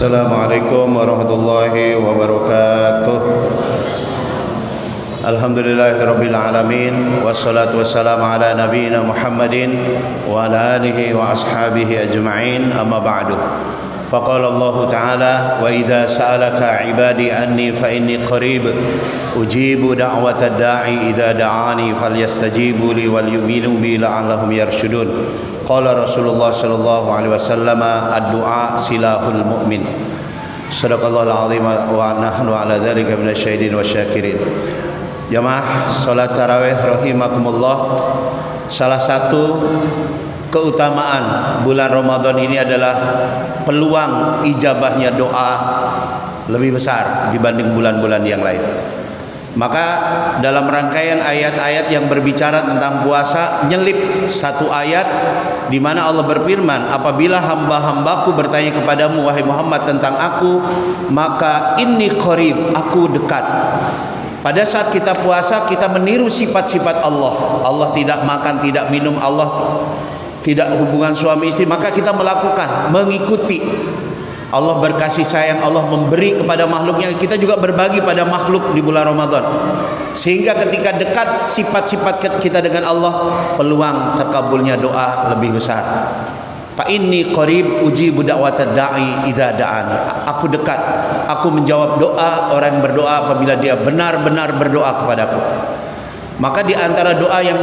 Assalamualaikum warahmatullahi wabarakatuh. Alhamdulillahirabbil alamin wassalatu wassalamu ala nabiyyina Muhammadin wa ala alihi wa ashabihi ajma'in, amma ba'du. Faqala Allah Ta'ala, wa idza sa'alaka 'ibadi anni fa inni qarib ujibu da'watad da'i idza da'ani falyastajibu li wal yu'minu bi la'allahum yarshudun. Qala Rasulullah sallallahu alaihi wasallam, ad-du'a silahul mu'min. Shadaqallahul azim wa nahnu ala dzalika minasyahidin wasyakirin. Jamaah salat tarawih rahimakumullah, salah satu keutamaan bulan Ramadan ini adalah peluang ijabahnya doa lebih besar dibanding bulan-bulan yang lain. Maka dalam rangkaian ayat-ayat yang berbicara tentang puasa, nyelip satu ayat di mana Allah berfirman, apabila hamba-hambaku bertanya kepadamu wahai Muhammad tentang aku, maka inni qarib, aku dekat. Pada saat kita puasa, kita meniru sifat-sifat Allah. Allah tidak makan, tidak minum, Allah tidak hubungan suami istri, maka kita melakukan, mengikuti. Allah berkasih sayang, Allah memberi kepada makhluknya, kita juga berbagi pada makhluk di bulan Ramadan. Sehingga ketika dekat sifat-sifat kita dengan Allah, peluang terkabulnya doa lebih besar. Fa inni qarib ujibu da'watad da'i idza da'ani. Aku dekat, aku menjawab doa orang yang berdoa apabila dia benar-benar berdoa kepadaku. Maka di antara doa yang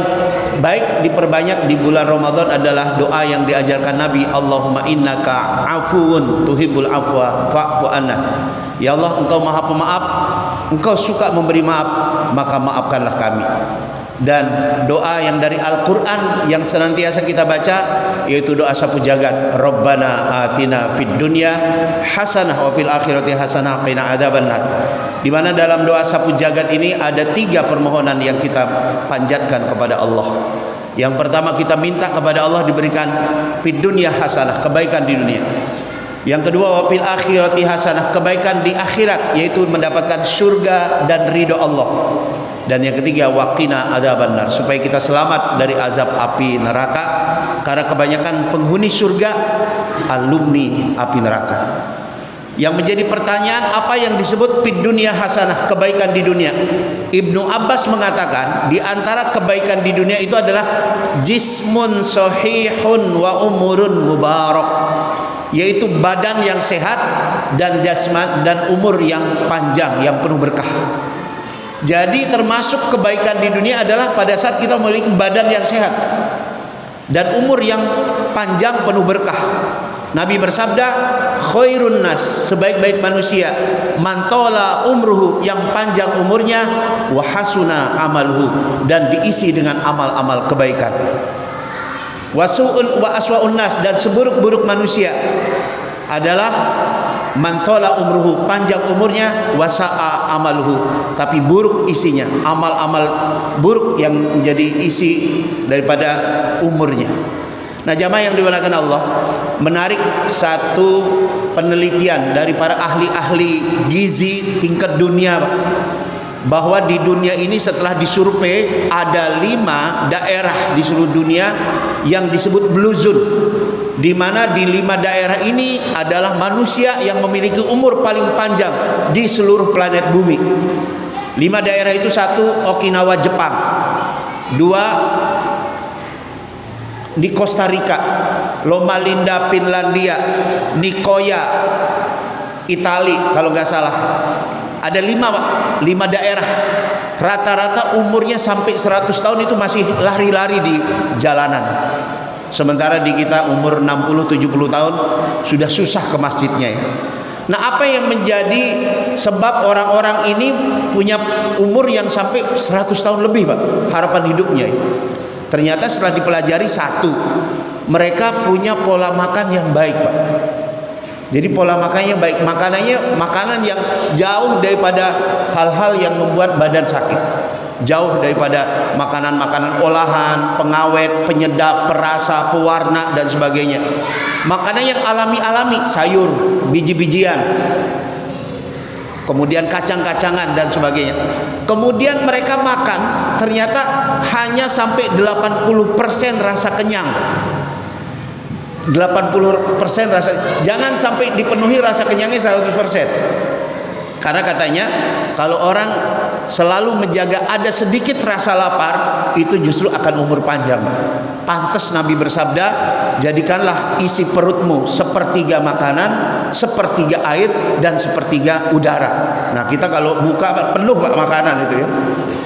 baik diperbanyak di bulan Ramadan adalah doa yang diajarkan Nabi, Allahumma innaka afuun tuhibbul afwa fa'fu anna. Ya Allah, Engkau Maha Pemaaf, Engkau suka memberi maaf, maka maafkanlah kami. Dan doa yang dari Al-Quran yang senantiasa kita baca, yaitu doa sapu jagat, Rabbana atina fid dunya hasanah wa fil akhirati hasanah qina adzabannar. Di mana dalam doa sapu jagat ini ada 3 permohonan yang kita panjatkan kepada Allah. Yang pertama, kita minta kepada Allah diberikan fid dunya hasanah, kebaikan di dunia. Yang kedua, wa fil akhirati hasanah, kebaikan di akhirat, yaitu mendapatkan surga dan ridho Allah. Dan yang ketiga, waqina adzabannar, supaya kita selamat dari azab api neraka, karena kebanyakan penghuni surga alumni api neraka. Yang menjadi pertanyaan, apa yang disebut fid dunya hasanah, kebaikan di dunia? Ibnu Abbas mengatakan di antara kebaikan di dunia itu adalah jismun sahihun wa umurun mubarak, yaitu badan yang sehat dan jasmani dan umur yang panjang yang penuh berkah. Jadi termasuk kebaikan di dunia adalah pada saat kita memiliki badan yang sehat dan umur yang panjang penuh berkah. Nabi bersabda, khairun nas, sebaik-baik manusia, mantola umruhu, yang panjang umurnya, wahasuna amaluhu, dan diisi dengan amal-amal kebaikan. Wasu'un wa aswa'un nas, dan seburuk-buruk manusia adalah mantola umruhu, panjang umurnya, wasa'a amaluhu, tapi buruk isinya, amal-amal buruk yang menjadi isi daripada umurnya. Nah, jamaah yang dimuliakan Allah, menarik satu penelitian dari para ahli-ahli gizi tingkat dunia, bahwa di dunia ini setelah disurvei ada 5 daerah di seluruh dunia yang disebut blue zone, di mana di 5 daerah ini adalah manusia yang memiliki umur paling panjang di seluruh planet bumi. 5 daerah itu: 1 Okinawa Jepang, 2 di Costa Rica, Loma Linda Finlandia, Nicoya Itali kalau nggak salah. Ada 5 daerah, rata-rata umurnya sampai 100 tahun itu masih lari-lari di jalanan. Sementara di kita umur 60-70 tahun sudah susah ke masjidnya ya. Nah, apa yang menjadi sebab orang-orang ini punya umur yang sampai 100 tahun lebih, Pak, harapan hidupnya ya? Ternyata setelah dipelajari, 1, mereka punya pola makan yang baik, Pak. Jadi pola makannya baik, makanan yang jauh daripada hal-hal yang membuat badan sakit, jauh daripada makanan-makanan olahan, pengawet, penyedap, perasa, pewarna dan sebagainya. Makanan yang alami-alami, sayur, biji-bijian, kemudian kacang-kacangan dan sebagainya. Kemudian mereka makan, ternyata hanya sampai 80% rasa kenyang. 80% rasa, jangan sampai dipenuhi rasa kenyangnya 100%. Karena katanya kalau orang selalu menjaga ada sedikit rasa lapar, itu justru akan umur panjang. Pantas Nabi bersabda, jadikanlah isi perutmu sepertiga makanan, sepertiga air, dan sepertiga udara. Nah, kita kalau buka penuh Pak makanan itu ya.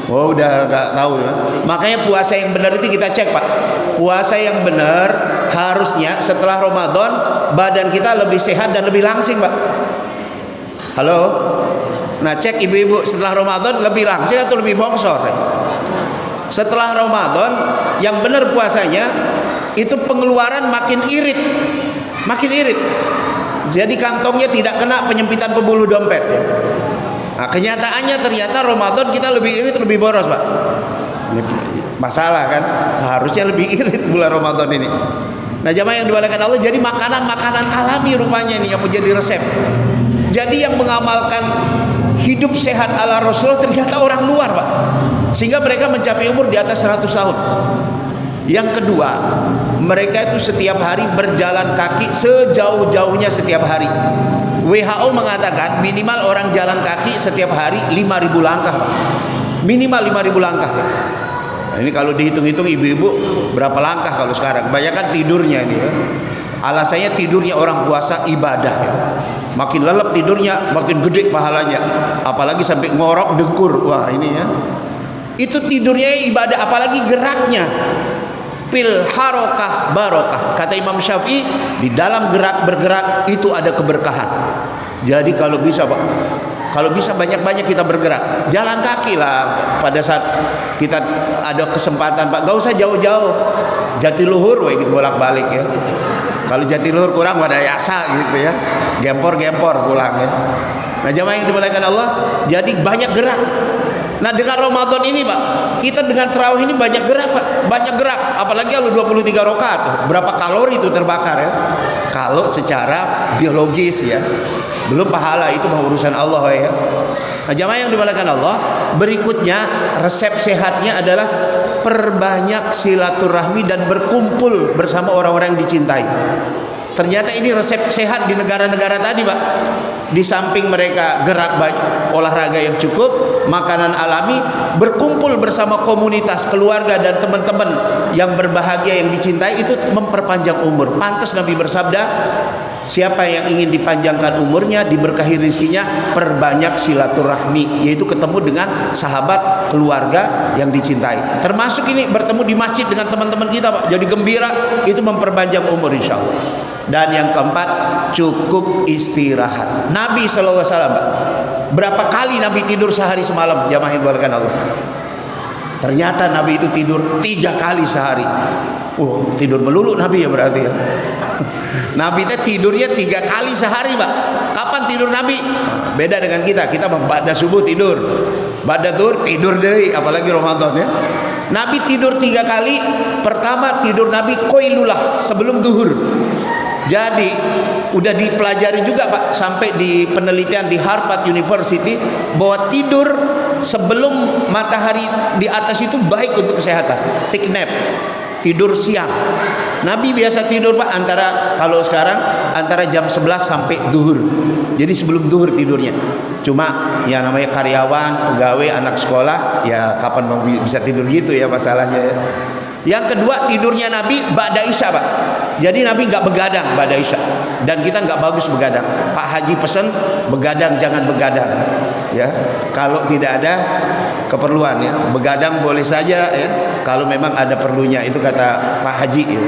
Oh, udah gak tahu ya. Makanya puasa yang benar itu kita cek Pak. Puasa yang benar harusnya setelah Ramadan badan kita lebih sehat dan lebih langsing Pak. Halo. Nah, cek ibu-ibu setelah Ramadan lebih langsing atau lebih bongsor ya? Setelah Ramadan yang benar puasanya itu pengeluaran makin irit. Makin irit. Jadi kantongnya tidak kena penyempitan pembuluh dompet ya. Nah, kenyataannya ternyata Ramadan kita lebih irit, lebih boros Pak. Ini masalah kan? Harusnya lebih irit bulan Ramadan ini. Nah, jamaah yang dimuliakan Allah, jadi makanan-makanan alami rupanya ini yang menjadi resep. Jadi yang mengamalkan hidup sehat ala Rasul ternyata orang luar Pak, sehingga mereka mencapai umur di atas 100 tahun. Yang kedua, mereka itu setiap hari berjalan kaki sejauh-jauhnya setiap hari. WHO mengatakan minimal orang jalan kaki setiap hari 5.000 langkah Pak. Minimal 5.000 langkah ya. Nah, ini kalau dihitung-hitung ibu-ibu berapa langkah kalau sekarang? Kebanyakan tidurnya ini ya. Alasannya tidurnya orang puasa ibadah ya. Makin lelap tidurnya, makin gede pahalanya. Apalagi sampai ngorok dengkur. Wah, ini ya. Itu tidurnya ibadah, apalagi geraknya. Fil harokah barokah. Kata Imam Syafi'i, di dalam bergerak itu ada keberkahan. Jadi kalau bisa Pak, kalau bisa banyak-banyak kita bergerak. Jalan kaki lah pada saat kita ada kesempatan Pak. Gak usah jauh-jauh. Jatiluhur gitu bolak-balik ya. Kalau Jatiluhur kurang pada Yasa gitu ya, gempor-gempor pulang ya. Nah, jamaah yang dimuliakan Allah, jadi banyak gerak. Nah, dengan Ramadan ini Pak, kita dengan tarawih ini banyak gerak Pak, banyak gerak. Apalagi kalau 23 rakaat, berapa kalori itu terbakar ya? Kalau secara biologis ya, belum pahala, itu mah urusan Allah ya. Nah, jamaah yang dimuliakan Allah, berikutnya resep sehatnya adalah perbanyak silaturahmi dan berkumpul bersama orang-orang yang dicintai. Ternyata ini resep sehat di negara-negara tadi Pak. Di samping mereka gerak olahraga yang cukup, makanan alami, berkumpul bersama komunitas, keluarga dan teman-teman yang berbahagia, yang dicintai, itu memperpanjang umur. Pantas Nabi bersabda, siapa yang ingin dipanjangkan umurnya, diberkahi rizkinya, perbanyak silaturahmi, yaitu ketemu dengan sahabat, keluarga yang dicintai. Termasuk ini bertemu di masjid dengan teman-teman kita Pak, jadi gembira, itu memperpanjang umur insya Allah. Dan yang keempat, cukup istirahat. Nabi SAW Pak, berapa kali Nabi tidur sehari semalam? Jamaah yang dimuliakan Allah. Ternyata Nabi itu tidur 3 kali sehari. Oh, tidur melulu Nabi ya berarti ya. Nabi itu tidurnya 3 kali sehari Pak. Kapan tidur Nabi? Beda dengan kita. Kita pada subuh tidur, pada zuhur tidur deh, apalagi Ramadan ya. Nabi tidur 3 kali. Pertama tidur Nabi qailulah, sebelum zuhur. Jadi udah dipelajari juga Pak, sampai di penelitian di Harvard University, bahwa tidur sebelum matahari di atas itu baik untuk kesehatan. Take nap, tidur siang. Nabi biasa tidur Pak kalau sekarang antara jam 11 sampai zuhur. Jadi sebelum zuhur tidurnya. Cuma ya namanya karyawan, pegawai, anak sekolah, ya kapan mau bisa tidur gitu ya masalahnya ya. Yang kedua, tidurnya Nabi ba'da isya Pak. Jadi Nabi nggak begadang ba'da isya, dan kita nggak bagus begadang. Pak Haji pesan begadang jangan begadang ya, kalau tidak ada keperluan ya. Begadang boleh saja ya kalau memang ada perlunya, itu kata Pak Haji ya.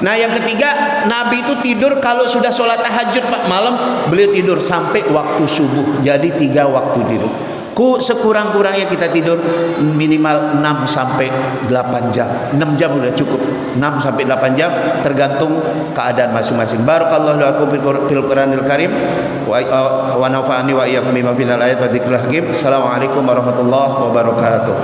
Nah, yang ketiga, Nabi itu tidur kalau sudah sholat tahajud Pak, malam beliau tidur sampai waktu subuh. Jadi 3 waktu tidur. Sekurang-kurangnya kita tidur minimal 6 sampai 8 jam. 6 jam udah cukup. 6 sampai 8 jam tergantung keadaan masing-masing. Barakallahu lakum fil Qur'anil Karim wa nafa'ani wa iyyakum bima fil ayati wa dzikril hakim. Assalamualaikum warahmatullahi wabarakatuh.